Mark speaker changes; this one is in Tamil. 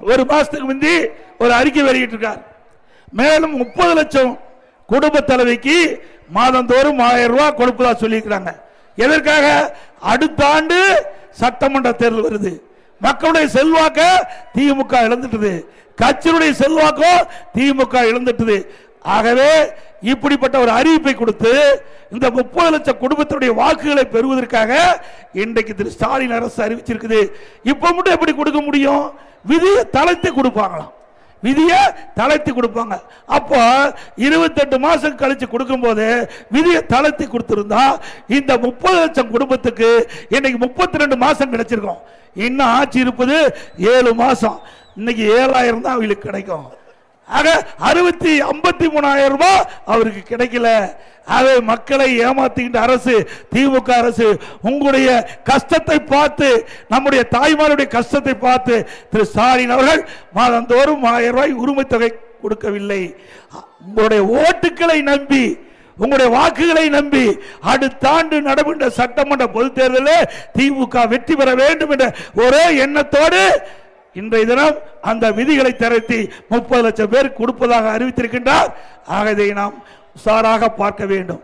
Speaker 1: ஒரு மாசத்துக்கு முந்தி ஒரு அறிக்கை வெளியிட்டிருக்கார். மேலும் 30 லட்சம் குடும்ப தலைவிக்கு மாதந்தோறும் 1000 ரூபாய் கொடுப்பதா சொல்லியிருக்கிறாங்க. எதற்காக? அடுத்த ஆண்டு சட்டமன்ற தேர்தல் வருது. மக்களுடைய செல்வாக்க திமுக இழந்துட்டது, கட்சியுடைய செல்வாக்கோ திமுக இழந்துட்டது. ஆகவே இப்படிப்பட்ட ஒரு அறிவிப்பை கொடுத்து இந்த 30 லட்சம் குடும்பத்தினுடைய வாக்குகளை பெறுவதற்காக இன்றைக்கு திரு ஸ்டாலின் அரசு அறிவிச்சிருக்குது. இப்ப மட்டும் எப்படி கொடுக்க முடியும்? விதியை தளர்த்தி கொடுப்பாங்களாம், விதியை தளர்த்தி கொடுப்பாங்க. அப்போ 28 மாசம் கழிச்சு கொடுக்கும் போது விதியை தளர்த்தி கொடுத்திருந்தா இந்த 30 லட்சம் குடும்பத்துக்கு இன்னைக்கு 32 மாசம் கிடைச்சிருக்கும். இன்னும் ஆட்சி இருப்பது 7 மாசம். இன்னைக்கு 7000 தான் அவங்களுக்கு கிடைக்கும். ஆக 53,000 ரூபாய் அவருக்கு கிடைக்கல. ஆகவே மக்களை ஏமாத்துகின்ற அரசு திமுக அரசு. உங்களுடைய கஷ்டத்தை பார்த்து, நம்முடைய தாய்மாருடைய கஷ்டத்தை பார்த்து திரு ஸ்டாலின் அவர்கள் மாதந்தோறும் 1000 ரூபாய் உரிமை தொகை கொடுக்கவில்லை. உங்களுடைய ஓட்டுக்களை நம்பி, உங்களுடைய வாக்குகளை நம்பி அடுத்த ஆண்டு நடைபெற்ற சட்டமன்ற பொதுத் தேர்தலில் திமுக வெற்றி பெற வேண்டும் என்ற ஒரே எண்ணத்தோடு இன்றைய தினம் அந்த விதிகளை திரட்டி 30 லட்சம் பேர் கொடுப்பதாக அறிவித்திருக்கின்றார். ஆக இதை நாம் உஷாராக பார்க்க வேண்டும்.